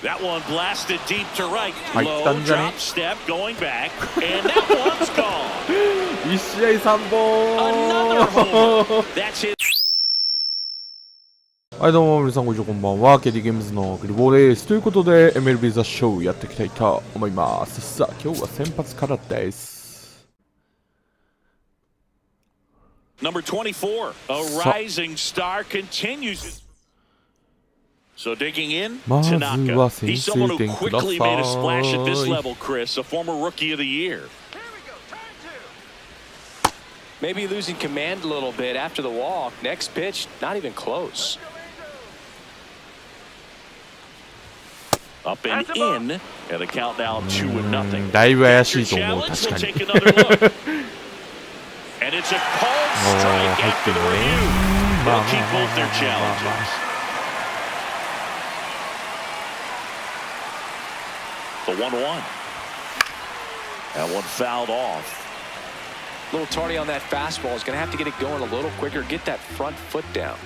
That one blasted deep to right. 入ったんじゃね Low drop step going back, and that one's gone. 1試合3本 Another homer. That's it. はいどうも皆さんこんにちは、こんばんは。KD ゲームズのクリボーです。ということで MLB ザショーやっていきたいと思います。さあ今日は先発からです。 Number 24, a rising star continues. So digging in, Tanaka. He's someone who quickly made a splash at this level, Chris, a former rookie of the year. Maybe losing command a little bit after the walk. Next pitch, not even close. Up and in, and the count now 2-0. だいぶ怪しいと思う、確かに。And it's a cold strike after the review. They'll keep both their challenges. The 1-1. That one fouled off. A little tardy on that fastball. Is going to have to get it going a little quicker. Get that front foot down.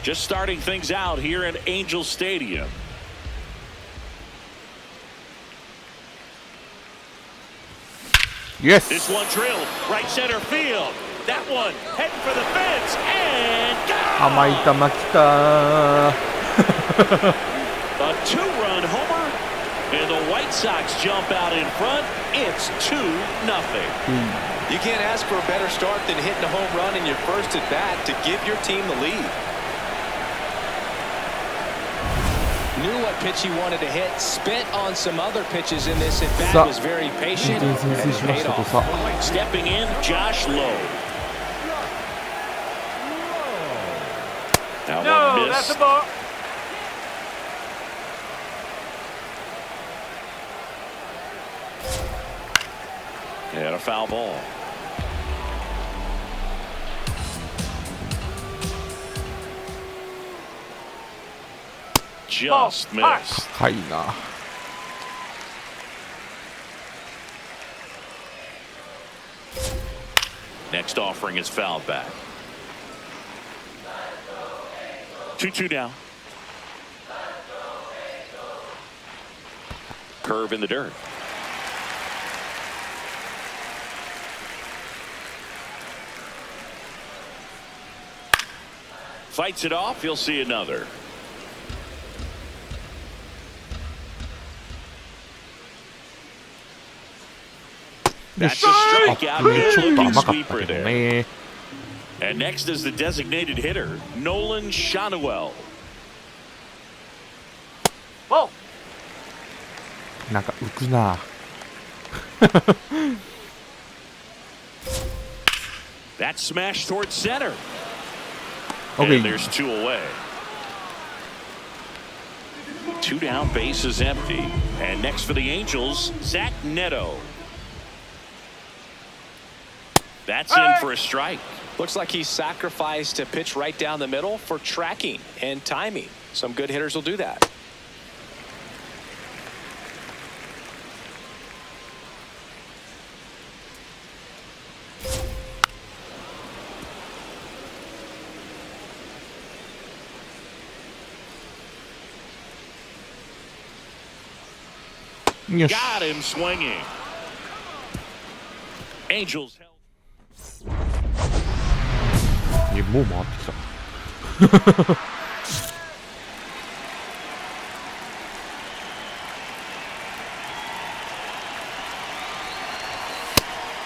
Just starting things out here at Angel Stadium. Yes. This one drilled right center field. That one heading for the fence and go! 甘い球きた A two-run homer, and the White Sox jump out in front. It's 2-0. You can't ask for a better start than hitting a home run in your first at bat to give your team the lead. Knew what pitch he wanted to hit. Spent on some other pitches in this at bat. Was very patient and paid off. Stepping in, Josh Lowe. That one missed. That's a ball. And a foul ball. Just missed. 高いな。Next offering is fouled back. 2-2 now. Curve in the dirt. Fights it off. You'll see another. That's a strikeout. Good looking sweeper there. And next is the designated hitter, Nolan Shanuel. Whoa. なんか浮くな。That smash towards center. Okay. And there's 2 away. 2 down, base is empty. And next for the Angels, Zach Neto. That's in for a strike. Looks like he sacrificed a pitch right down the middle for tracking and timing. Some good hitters will do that. Got him swinging. Angels held. もう回ってきた。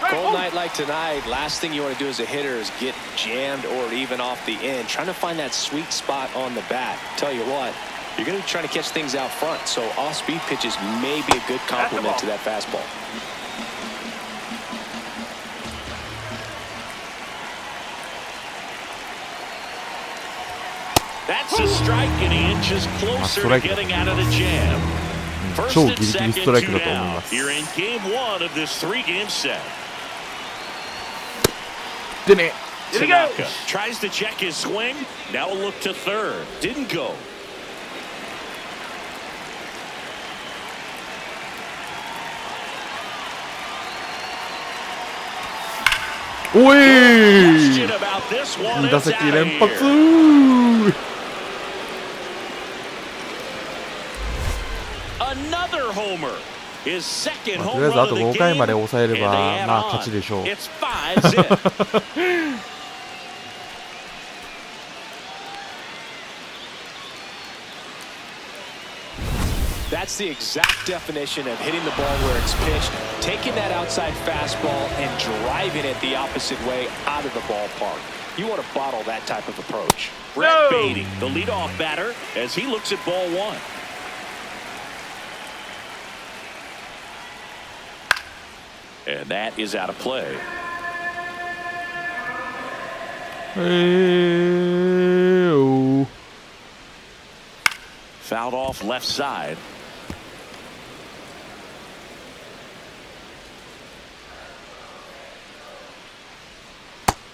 Cold night like tonight, last thing you want to do as a hitter is get jammed or even off the end. Trying to find that sweet spot on the bat. Tell you what, you're going to be trying to catch things out front, so off-speed pitches may be a good complement to that fastball. That's a strike, and he inches closer to getting out of the jam. First and second, 2 down. You're in game 1 of this 3-game set. でね。 Tanaka tries to check his swing. Now a look to third. Didn't go. おい2打席連発。とりあえずあと5回まで抑えればまあ勝ちでしょう。That's the exact definition of hitting the ball where it's pitched, taking that outside fastball and driving it the opposite way out of the ballpark. You want to bottle that type of approach. Brett Beatty, the leadoff batter, as he looks at ball one. And that is out of play. Fouled off left side.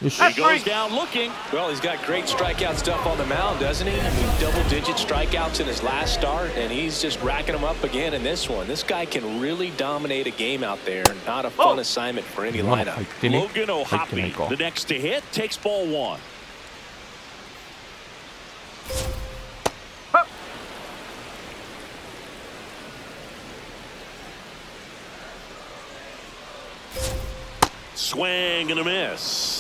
He goes down looking. Well, he's got great strikeout stuff on the mound, doesn't he? I mean, double-digit strikeouts in his last start, and he's just racking them up again in this one. This guy can really dominate a game out there. Not a fun assignment for any lineup. Logan O'Hoppe, the next to hit, takes ball one. Swing and a miss.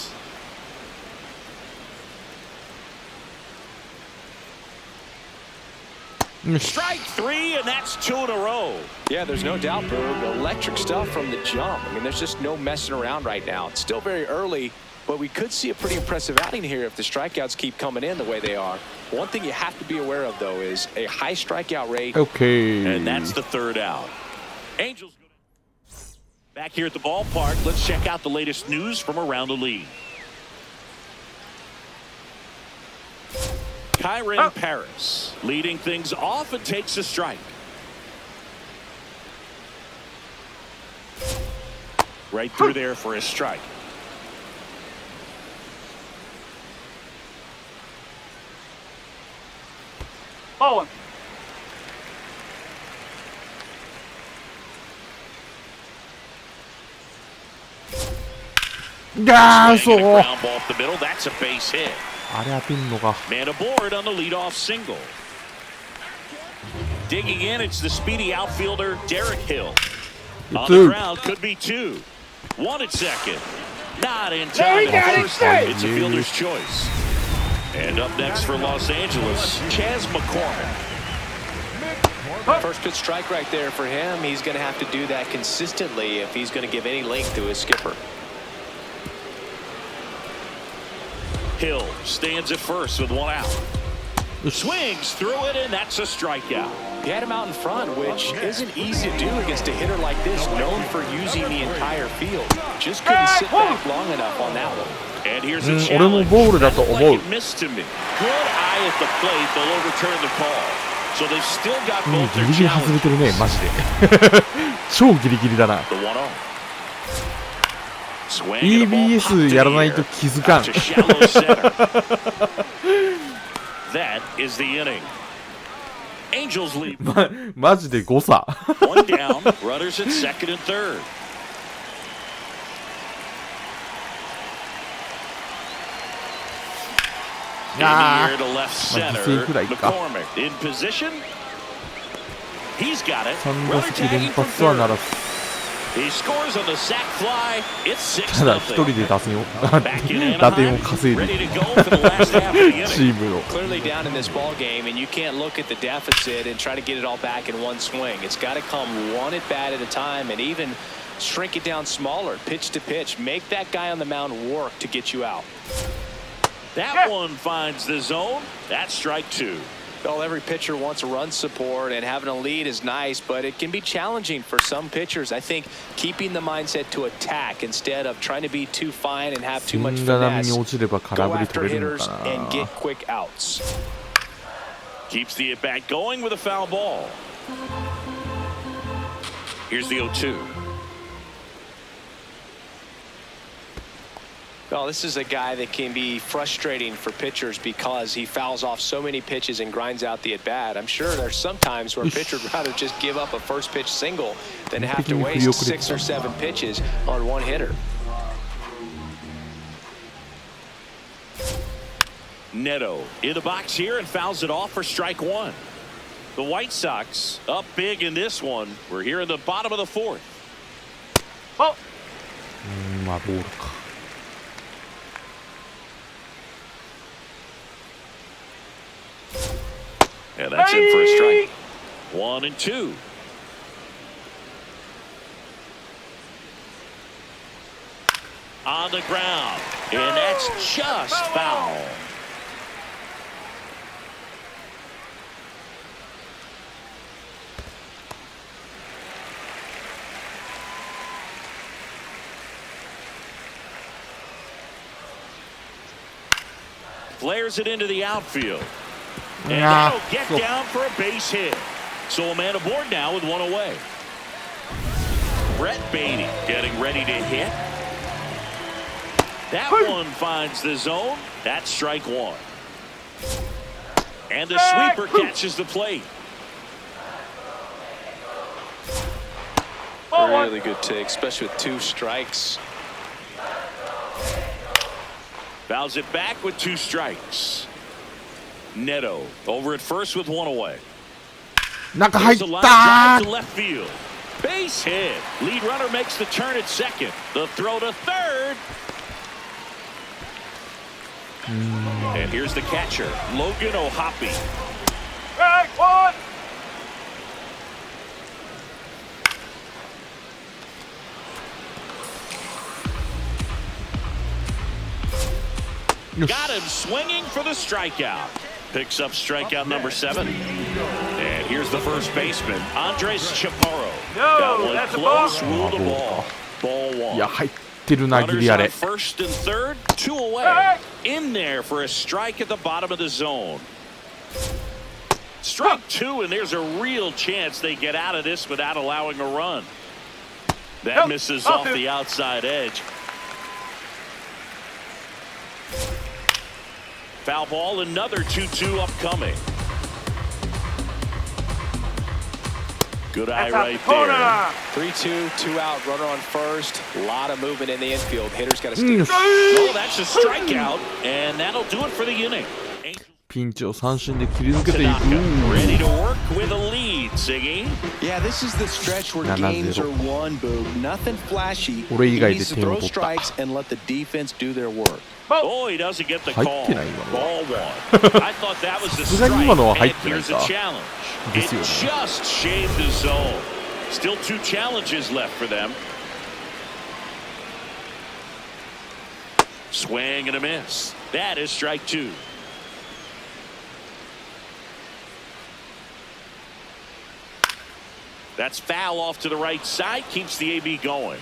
Strike three, and that's 2 in a row. Yeah, there's no doubt, Berg. Electric stuff from the jump. I mean, there's just no messing around right now. It's still very early, but we could see a pretty impressive outing here if the strikeouts keep coming in the way they are. One thing you have to be aware of, though, is a high strikeout rate. Okay. And that's the third out. Angels back here at the ballpark. Let's check out the latest news from around the league. Kyron Paris leading things off and takes a strike. Right through there for a strike. Ball. Ground ball up the middle. That's a base hit. あれ当てんのか。 Man aboard on the leadoff single. Digging in, it's the speedy outfielder Derek Hill. On the ground, could be 2. 1 at second. Not in time at first. It's a fielder's choice. And up next for Los Angeles, Chas McCormick. First pitch strike right there for him. He's going to have to do that consistently if he's going to give any length to his skipper. Hill stands at first with 1 out. Swings through it, and that's a strikeout. He had him out in front, which isn't easy to do against a hitter like this, known for using the entire field. Just couldn't sit back long enough on that one. And here's a challenge. That's like it missed to me. Good eye at the plate. They'll overturn the call. So they've still got both their challenges. 超ギリギリだな。The 1-0. EBS やらないと気づかん。That is the inning. Angels lead. マジで誤差。One down, runners at second and third. In the air to left center. McCormick in position. He's got it. 3打席連発はならず。He scores on the sac fly. It's 6-0. ただ一人で打点を稼いでチームの Clearly down in this ball game, and you can't look at the deficit and try to get it all back in one swing. It's got to come one at bat at a time, and even shrink it down smaller, pitch to pitch. Make that guy on the mound work to get you out. That one finds the zone. That's strike 2. Well, every pitcher wants a run support, and having a lead is nice, but it can be challenging for some pitchers. I think keeping the mindset to attack instead of trying to be too fine and have too much finesse. Go after hitters and get quick outs. Keeps the at-bat going with a foul ball. Here's the 0-2. Well, this is a guy that can be frustrating for pitchers because he fouls off so many pitches and grinds out the at-bat. I'm sure there's some times where a pitcher would rather just give up a first pitch single than have to waste 6 or 7 pitches on one hitter. Neto in the box here and fouls it off for strike one. The White Sox up big in this one. We're here in the bottom of the fourth. まあボールか。And that's in for a strike. 1 and 2. On the ground, and that's just foul. Flares it into the outfield. And that'll get down for a base hit. So a man aboard now with one away. Brett Beatty getting ready to hit. That one finds the zone. That's strike one. And the sweeper catches the plate. Really good take, especially with 2 strikes. Fouls it back with 2 strikes. Neto over at first with 1 away. 中入っ There's a line た drive to left field. Base hit. Lead runner makes the turn at second. The throw to third. And here's the catcher, Logan O'Hoppe. Got him swinging for the strikeout. Picks up strikeout number 7. And here's the first baseman, Andres Chaparro. Got one close, ruled the ball. Ball 1. いや入ってるなギリあれ。 First and third, 2 away. In there for a strike at the bottom of the zone. Strike 2, and there's a real chance they get out of this without allowing a run. That misses off the outside edge. Foul ball, another 2-2 upcoming. Good eye right there. 3-2, 2 out, runner on first. A lot of movement in the infield. Hitters got to stick. Oh, that's a strikeout, and that'll do it for the inning. ピンチを三振で切り抜けていく。 Ready to work with a lead, Siggy. Yeah, this is the stretch where games are won, Boog. Nothing flashy. 俺以外 He で needs to 点を throw 取った。 strikes and let the defense do their work. Oh, he doesn't get the call. 入ってない今のは。 Ball 1. I thought that was the さすがに strike. 今のは入 And ってない here's か。 a challenge. で It すよね。 just shaved the zone. Still 2 challenges left for them. Swing and a miss. That is strike 2. That's foul off to the right side. Keeps the AB going.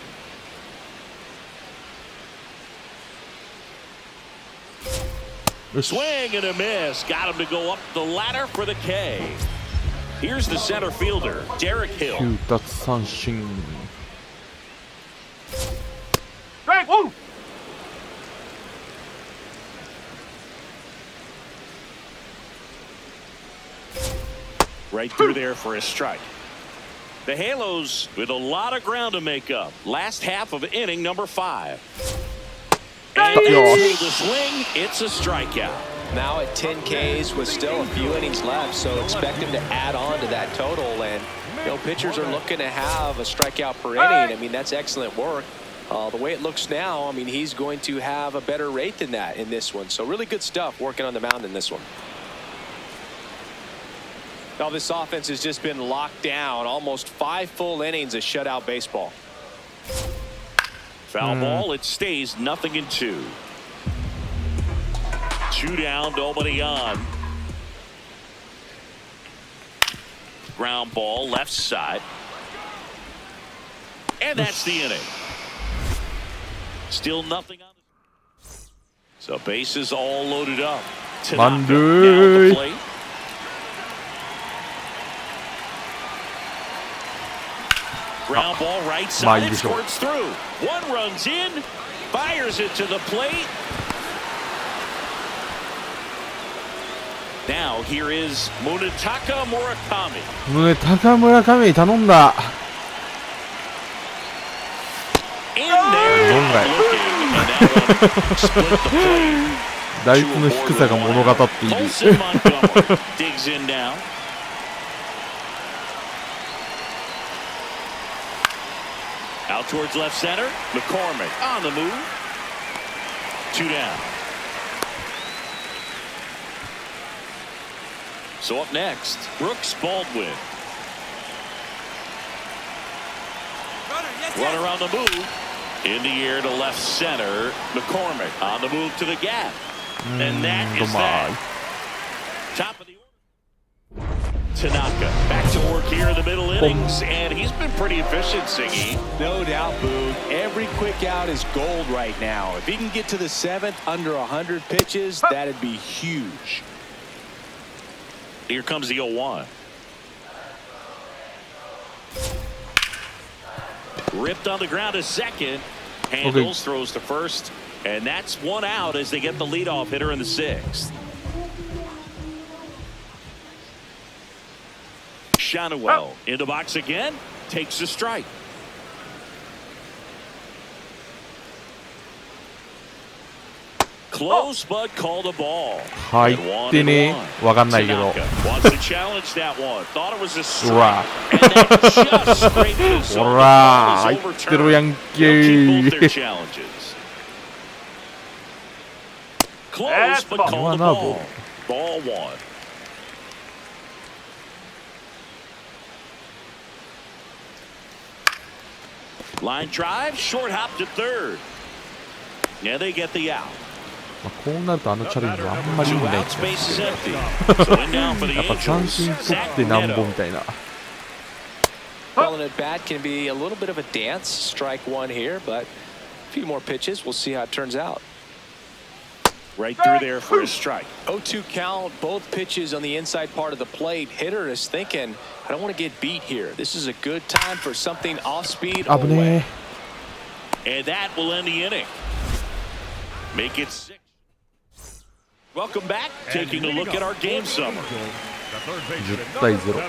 Swing and a miss. Got him to go up the ladder for the K. Here's the center fielder, Derek Hill. 9奪三振。 Right through there for a strike. The Halos with a lot of ground to make up. Last half of inning number 5. And through the swing, it's a strikeout. Now at 10 Ks with still a few innings left, so expect him to add on to that total. And pitchers are looking to have a strikeout per inning. I mean, that's excellent work. The way it looks now, I mean, he's going to have a better rate than that in this one. So really good stuff working on the mound in this one. Now this offense has just been locked down. Almost 5 full innings of shutout baseball. Foul ball. It stays 0-2. 2 down, nobody on. Ground ball, left side. And that's the inning. Still nothing on the... So bases all loaded up. Tanaka down the plate. Ground ball right side. It squirts through. One runs in, fires it to the plate. Now here is Munetaka Murakami. 宗高村上頼んだ。 In there, looking, and that one split the plate. 打率の低さが物語っている。 Digs in now. Out towards left center. McCormick on the move. 2 down. So up next, Brooks Baldwin. Runner on the move. In the air to left center. McCormick on the move to the gap. And that is that. Top of the order. Tanaka back to work here in the middle innings, and he's been pretty efficient, Siggy. No doubt, Boog. Every quick out is gold right now. If he can get to the 7th under 100 pitches, that'd be huge. Here comes the 0-1. Ripped on the ground to second. Handles, throws to first. And that's 1 out as they get the leadoff hitter in the 6th. Shannawell in the box again. Takes a strike. Close but called a ball. 入ってね。わかんないけど。Wants to challenge that one. Thought it was a strike. And that just scraped the zone. ほら、入ってるやんけー。Close but called a ball. Ball 1. Line drive, short hop to third. Yeah, they get the out. こうなるとあのチャレンジはあんまり意味ないですね。やっぱ三振取ってなんぼみたいな。Calling it bat can be a little bit of a dance. Strike 1 here, but a few more pitches. We'll see how it turns out. Right through there for a strike. 0-2 count, both pitches on the inside part of the plate. Hitter is thinking, I don't want to get beat here. This is a good time for something off speed. Away. And that will end the inning. Make it 6. Welcome back. Taking a look at our game summary. 10対0。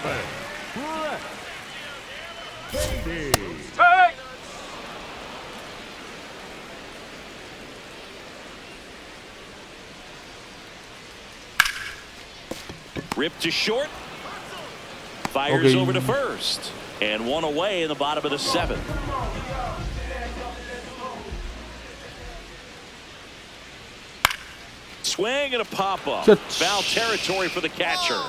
Ripped to short. Fires over to first. And 1 away in the bottom of the 7th. Swing and a pop-up. Foul territory for the catcher.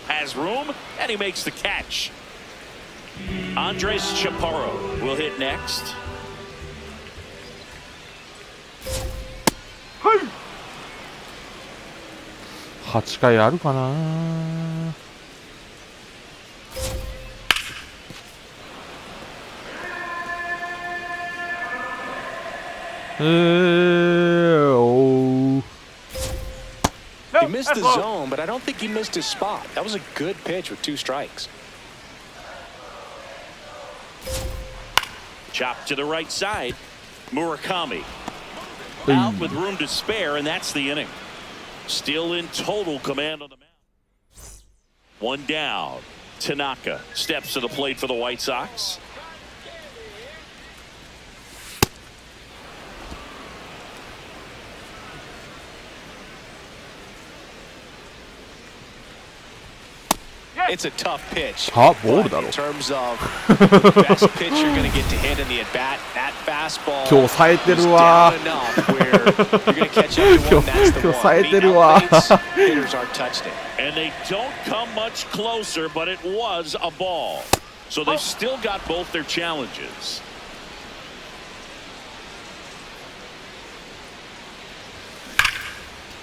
Has room, and he makes the catch. Andres Chaparro will hit next. Hey. 8回あるかな。He missed the zone, but I don't think he missed his spot. That was a good pitch with 2 strikes. Chop to the right side. Murakami out with room to spare, and that's the inning. Still in total command on the mound. 1 down. Tanaka steps to the plate for the White Sox. It's a tough pitch. Hot ball, though. In terms of the best pitch you're going to get to hit in the at bat, that fastball. 今日冴えてるわ。Down enough where you're going to catch up to one. That's the one. 冴えてるわ。 Hitters aren't touching it. And they don't come much closer, but it was a ball. So they still got both their challenges.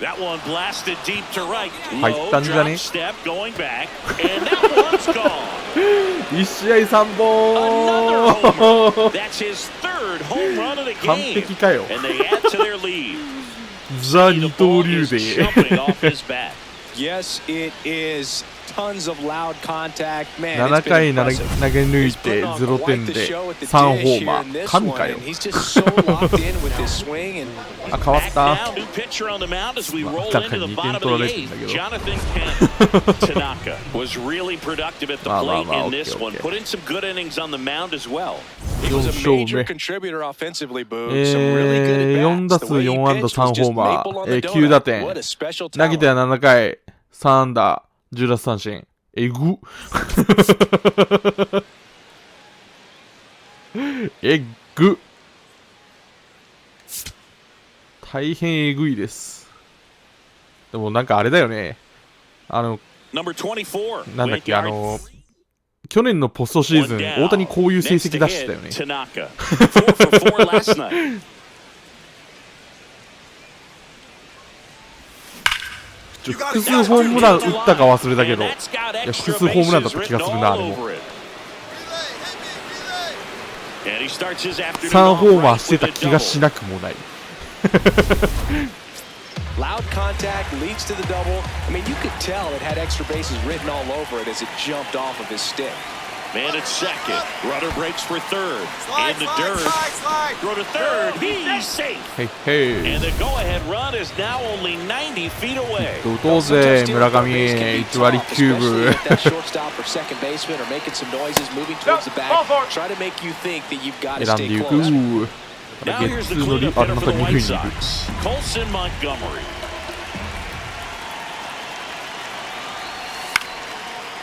That one blasted deep to right. Low drop step going back, and that one's gone. 1試合3本。 Another home run. That's his 3rd home run of the 完 game. 璧かよ。 And they add to their lead. ザ二刀流で。 Jumping off his bat. Yes, it is tons of loud contact. Man, 7 it's been 回 impressive. 投げ抜い He's て putting on 0 quite 点 the で show at the 3ホ dish ー here マ in ー this 神 one, かよ and he's just so locked in with his swing. And あ変わっ Back た now, new pitcher on the mound as we roll まあ into the 2 bottom 点 of 取ら the れてんだ eighth. けど Jonathan Kent Tanaka was really productive at the まあまあ plate まあ in this OK one. Put in some good innings on the mound as well. he was a 4勝 major 目 contributor offensively, Boog. Some really good 4 at 打 bats. 数 The way he 4安打 pitched was 3 ホ just ーマ maple ー on the 9打 donut. 点 What a special 投げては talent. 7回3安打10奪三振えぐえぐ大変えぐいです。でもなんかあれだよね、Number 24. なんだっけ去年のポストシーズン大谷こういう成績出してたよね。 Tanaka. 4 for 4 last night. 複数ホームラン打ったか忘れたけど、いや複数ホームランだった気がするな。あれも3ホーマーしてた気がしなくもない。Loud contact leads to the double. I mean, you could tell it had extra bases written all over it as it jumped off of his stick. Man at second. Runner breaks for third. In the dirt. Throw to third. He's safe. Hey, hey. And the go-ahead run is now only 90 feet away. 打とうぜ村上1割9分。 That shortstop or second baseman are making some noises, moving towards the back, try to make you think that you've got to 選んで stay いく。 close. now ゲ here's ッ the ツーのリ cleanup あ hitter ま for た the 2 White 塁にいる。 Sox. Colson Montgomery.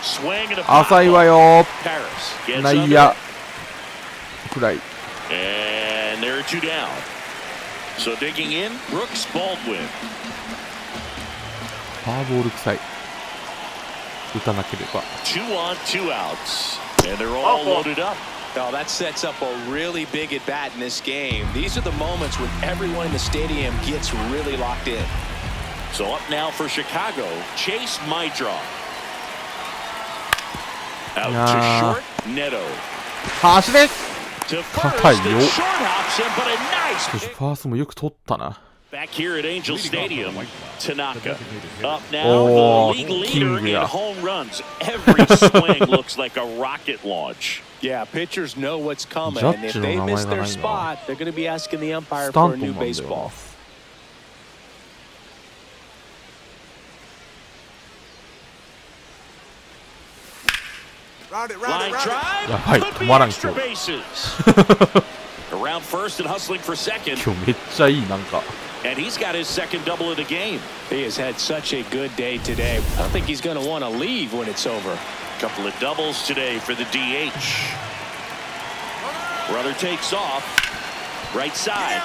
Swing and a pop 浅いわ up. よ。 Paris gets 内 under 野 it. フライ。 And there are two down. So digging in, Brooks Baldwin. ファーボール臭い。打たなければ。 2 on, 2 outs. And they're all loaded up. Oh, that sets up a really big at bat in this game. These are the moments when everyone in the stadium gets really locked in. So up now for Chicago, Chase Maidra. Out to short, Neto. 走れ。 To 高い first, よ。 and short hops him, but a nice しかしファーストもよく取ったな。 back here at Angel Stadium. Tanaka up now, Oh, the league leader King, in yeah. home runs. Every swing looks like a rocket launch. Yeah, pitchers know what's coming, and if they miss their spot, they're going to be asking the umpire for a new baseball. Line drive, やばい could 止 be まらん extra 今日。 bases. Around first and hustling for second, 今日めっちゃいいなんか。 and he's got his second double of the game. He has had such a good day today. I don't think he's going to want to leave when it's over. Couple of doubles today for the DH. Runner takes off. Right side.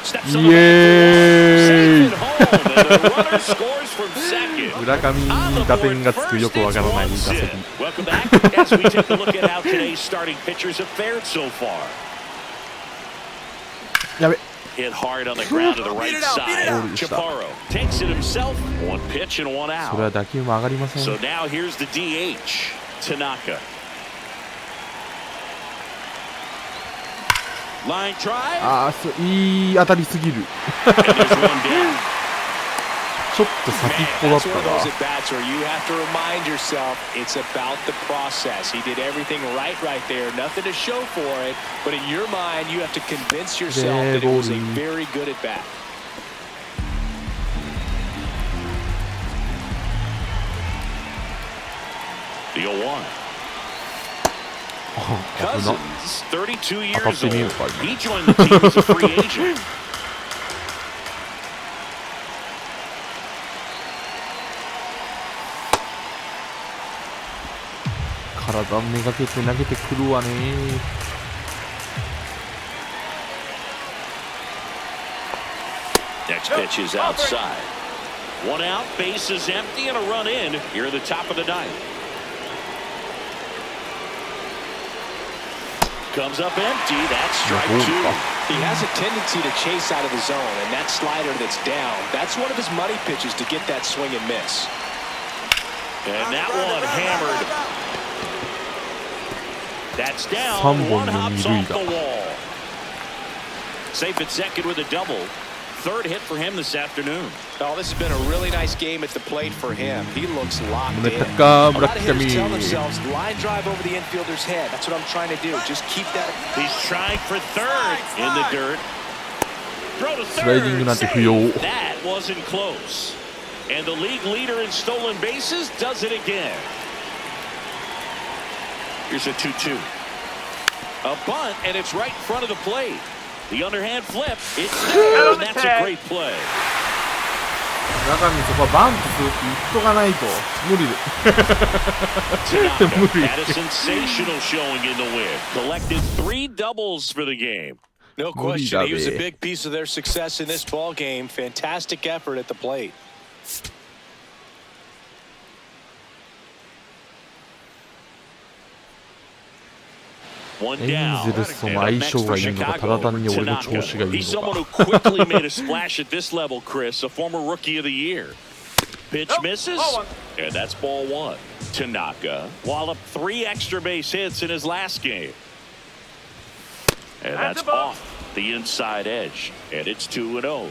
Steps on the Yay! safe at home, and the runner scores from second. 村上に打点がつくよくわからない打席。 Welcome back as we take a look at how today's starting pitchers have fared so far. やべ。 Hit hard on the ground to the right side. Chaparro takes it himself. One pitch and one それは out. 打球も上がりません。 So now here's the DH, Tanaka. Line drive. ああ、いい当たりすぎる。 And there's one down. ちょっと先っぽだ Man, っ that's た one of な those。at bats where you have to remind yourself it's about the process. He did everything right there. Nothing to show for it, but in your mind, you have to convince yourself that it was a very good at bat. The 0-1. 危な。 Cousins, 32 years 当たってねえの old. か今。 He joined the team as a free agent. 体めがけて投げてくるわね。 Next pitch is outside. One out, base is empty, and a run in here at the top of the ninth. Comes up empty. That's strike two. He has a tendency to chase out of the zone, and that slider that's down, that's one of his money pitches to get that swing and miss. And that one hammered. That's 3 down. 本 One の hops 二塁 off 打。 the wall. Safe at second with a double. third hit for him this afternoon. Oh, this has been a really nice game at the plate for him. He looks locked in. 村高 A 村 lot of hitters tell 上 themselves, line drive over the infielder's head. That's what I'm trying to do. Just keep that. He's trying for third in the dirt. Throw to スライディング third. なんて不要 That wasn't close. And the league leader in stolen bases does it again. Here's a 2-2. A bunt, and it's right in front of the plate. The underhand flip. It's there, and that's a great play. 中身そこはバントするって言っとかないと無理で Tanaka 無理 had a sensational showing in the win. Collected 3 doubles for the game. No question. He was a big piece of their success in this ball game. Fantastic effort at the plate. One エン down. ゼルスとの And 相 up 性 next が for いいのかた Chicago. だ単に俺の Tanaka. 調子がい He's い someone の who か quickly made a splash at this level, Chris. A former rookie of the year. Pitch misses, and that's ball 1. Tanaka walloped 3 extra base hits in his last game. And that's off the inside edge. And it's 2-0.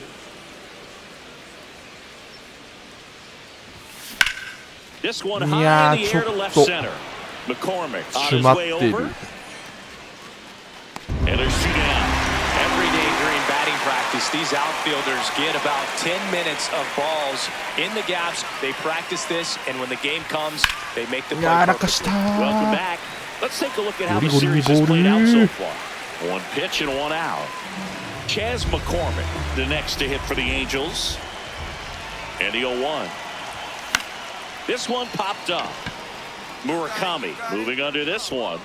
This one high in the air to left center. McCormick on his way over. And there's 2 down. Every day during batting practice, these outfielders get about 10 minutes of balls in the gaps. They practice this, and when the game comes, they make the play. やらかした Welcome ー back. Let's take a look at how the ゴリゴリ series has ボール played out so far. 1 pitch and 1 out. Chas McCormick, the next to hit for the Angels. And the 0-1. This one popped up. Murakami moving under this one.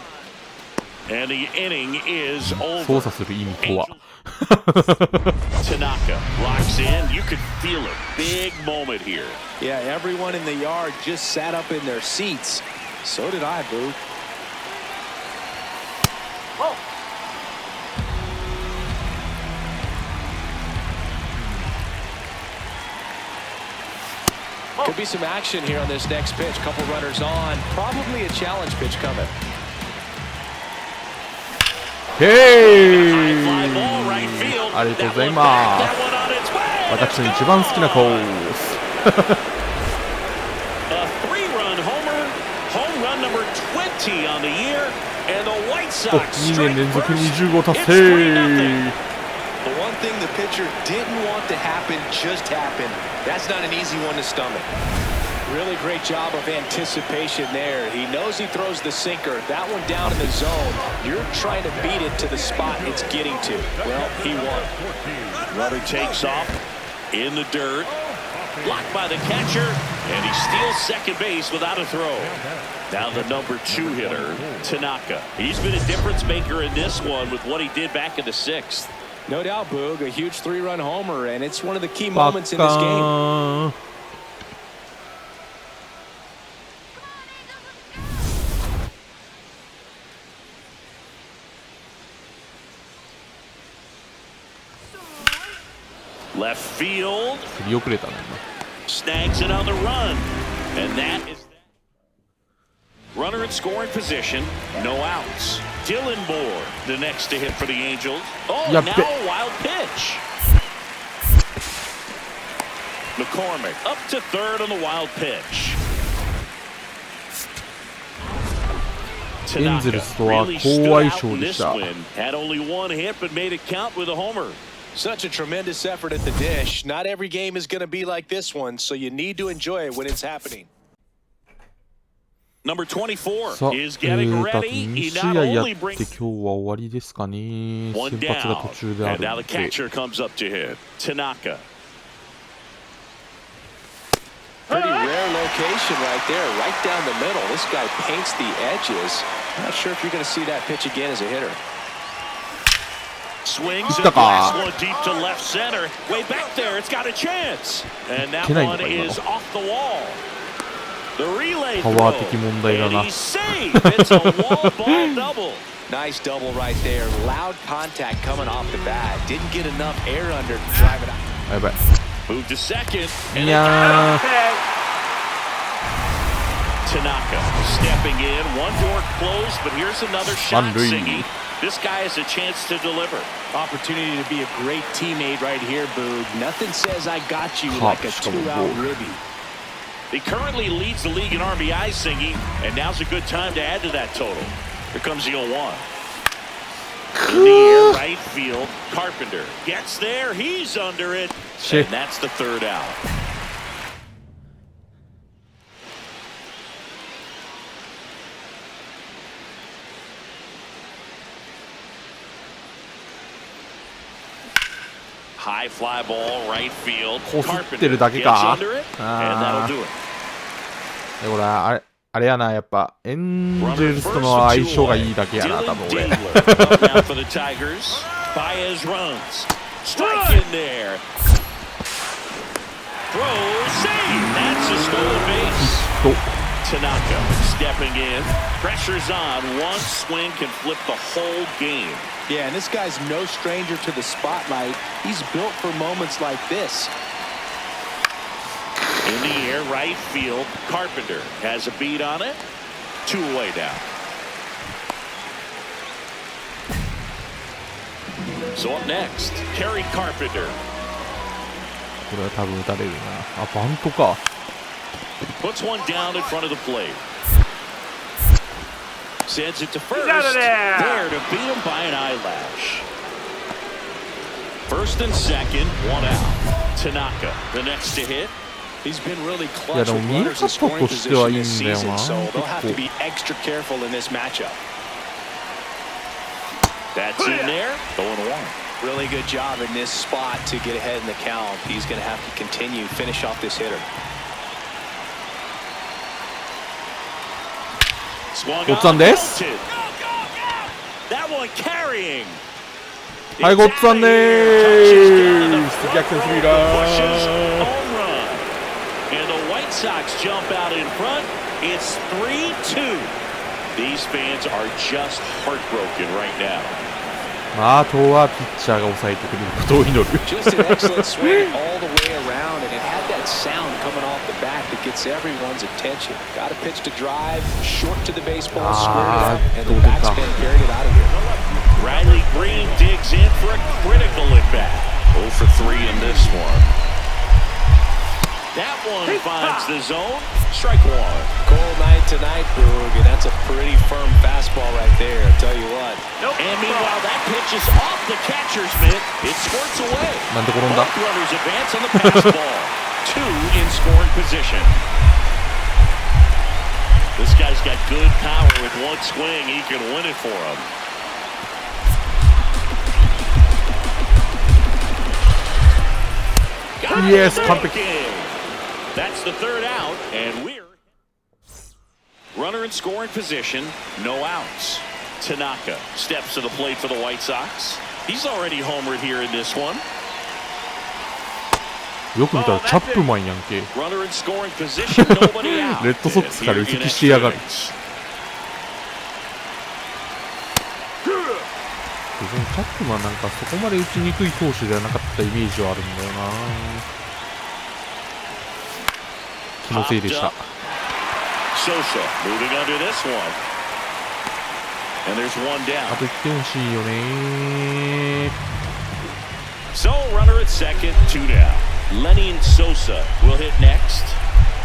And the inning is 操 over. 作する意味とは Tanaka locks in. You could feel it. Big moment here. Yeah, everyone in the yard just sat up in their seats. So did I, Boo. Could be some action here on this next pitch. Couple runners on. Probably a challenge pitch coming. へー Fly ball right field. ありがとう That ござい one ま back. す That one on its way. 私の一番好きなコース A 3-run homer. Home run number 20 on the year. And the White お Sox 2 strike 年連続 first. 20号達 It's 成 3-0. The one thing the pitcher didn't want to happen just happened. That's not an easy one to stomach. Really great job of anticipation there. He knows he throws the sinker. That one down in the zone. You're trying to beat it to the spot it's getting to. Well, he won. Runner takes off in the dirt. Blocked by the catcher. And he steals second base without a throw. Now the number 2 hitter, Tanaka. He's been a difference maker in this one with what he did back in the 6th. No doubt, Boog. A huge 3-run homer, and it's one of the key バ moments ッ in this カ game. ーン Left field. 振り遅れたね Snags it on the run. And that is that. Runner in scoring position. No outs. Dylan Moore, the next to hit for the Angels. Oh, Yep. now a wild pitch. McCormick up to third on the wild pitch. エンゼル Tanaka スとは really 好 stood 相 out 性 in で this した win. Had only 1 hit but made it count with a homer. Such a tremendous effort at the dish. Not every game is going to be like this one, so you need to enjoy it when it's happening. Number 24 さあ、is getting あと ready. 2 He 試 not 合やっ only て brings 今日は終わりですかね one 先発が down, 途中であ and る now の the で catcher comes up to hit. Tanaka. Pretty rare location right there, right down the middle. This guy paints the edges. Not sure if you're going to see that pitch again as a hitter. Swings and blasts one deep to left center. Way back there, it's got a chance. And that one is off the wall. The relay throw. And he's safe. It's a wall ball double. Nice double right there. Loud contact coming off the bat. Didn't get enough air under to drive it out. やばい Move to second. いや Tanaka stepping in. One door closed, but here's another shot. 満塁 Siggy. This guy has a chance to deliver. Opportunity to be a great teammate right here, Boog. Nothing says I got you like a 2-out ribby. He currently leads the league in RBI, Singy, and now's a good time to add to that total. Here comes the 0-1. In the air, right field. Carpenter gets there. He's under it. And that's the third out. High fly ball, right field. Carpenter gets under it, and that'll do it. これあれやな、やっぱエンジェルスとの相性がいいだけやな、多分俺。Now for the Tigers. Baez runs. Strike in there. Throw, save. That's a stolen base. Tanaka stepping in. Pressure's on. One swing can flip the whole game. Yeah, and this guy's no stranger to the spotlight. He's built for moments like this. In the air, right field. Carpenter has a beat on it. 2 away now. So up next, Kerry Carpenter. これは多分打たれるな。あ、バントか。Puts one down in front of the plate. Sends it to first. There to beat him by an eyelash. First and second, 1 out. Tanaka, the next to hit. He's been really clutch with runners in scoring position this season, so they'll have to be extra careful in this matchup. That's in there. 0-1. Really good job in this spot to get ahead in the count. He's going to have to continue, finish off this hitter. ごっつぁんです。はい、ごっつぁんでーす。逆転スリーラン。And the White Sox jump out in front. It's 3-2. These fans are just heartbroken right now. まあ、あとはピッチャーが抑えてくれることを祈る。Just an excellent swing all the way around, and it had that sound coming off the bat that gets everyone's attention. Got a pitch to drive, short to the baseball, squared it up, and the batsman carried it out of here. Riley Green digs in for a critical at bat. 0 for 3 in this one. That one finds the zone. Strike 1. Cold night tonight, Boog, and that's a pretty firm fastball right there. I tell you what. And meanwhile, that pitch is off the catcher's mitt. It squirts away. Both runners advance on the fastball. 2 in scoring position. This guy's got good power with one swing. He can win it for him. Yes, perfect. That's the third out, and we're runner in scoring position, no outs. Tanaka steps to the plate for the White Sox. He's already homered here in this one. よく見たらチャップマンやんけ。レッドソックスから移籍してやがる。チャップマンなんかそこまで打ちにくい投手ではなかったイメージはあるんだよな。気のせいでした。あと1点欲しいよね。So runner at second, 2 down. Lenny and Sosa will hit next.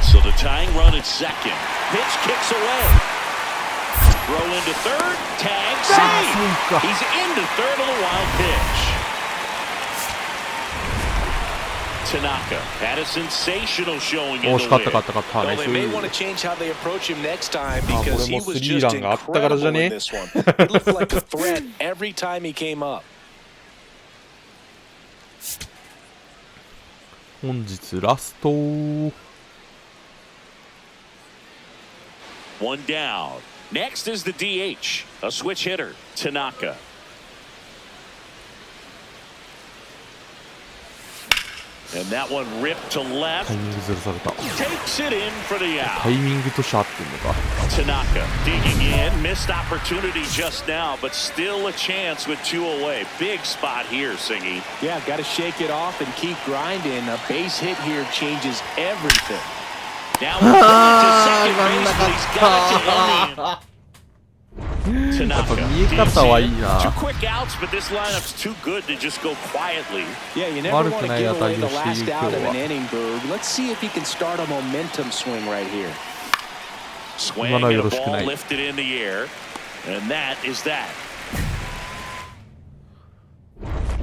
So the tying run at second. Pitch kicks away. Throw into third. Tag save. He's into third on the wild pitch. Tanaka had a sensational showing in the win. Well, they may want to change how they approach him next time because he was just incredible in this one. He looked like a threat every time he came up. 本日ラスト。1 down. Next is the DH, a switch hitter, Tanaka. And that one ripped to left. タイミングずらされた。Takes it in for the out. タイミングとして合ってんのか。Tanaka digging in, missed opportunity just now, but still a chance with 2 away. Big spot here, Singy. Yeah, got to shake it off and keep grinding. A base hit here changes everything. Now he's going to second base, but he's got it to Elliott. やっぱ見え方はいいな。悪くない当たりをしている今日は。今のはよろしくない。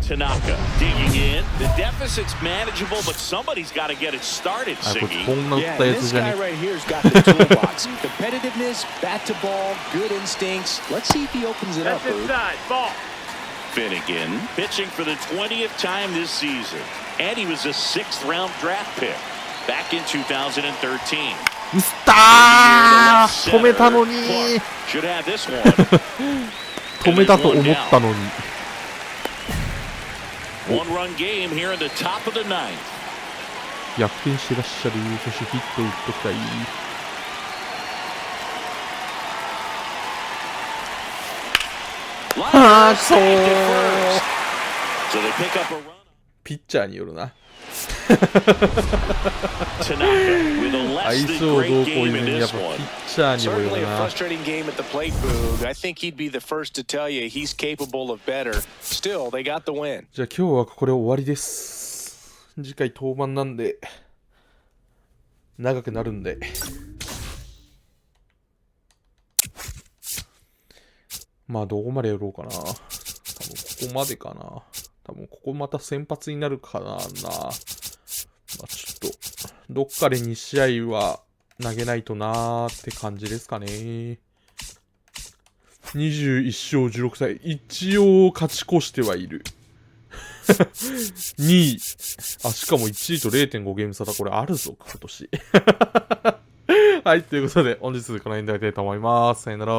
Tanaka digging in. The deficit's manageable, but somebody's got to get it started. Siggy. Yeah, this guy right here's got the toolbox. Competitiveness, bat to ball, good instincts. Let's see if he opens it up. Ball. Finnegan pitching for the 20th time this season, and he was a 6th-round draft pick back in 2013. ミスター止めたのに止めたと思ったのに。One-run game here in the top of the ninth. 逆転してらっしゃる。そしてヒット打っときたい。ああ、くそー。ピッチャーによるな。相性どうこういうのにやっぱピッチャーにもよるな。じゃあ今日はこれ終わりです。次回登板なんで長くなるんで、まあどこまでやろうかな。多分ここまでかな。多分ここまた先発になるかな。まあ、ちょっとどっかで2試合は投げないとなーって感じですかね。21勝16歳。一応勝ち越してはいる。2位。あ、しかも1位と 0.5 ゲーム差だ。これあるぞ、今年。はい、ということで本日この辺で終わりたいと思います。さよなら。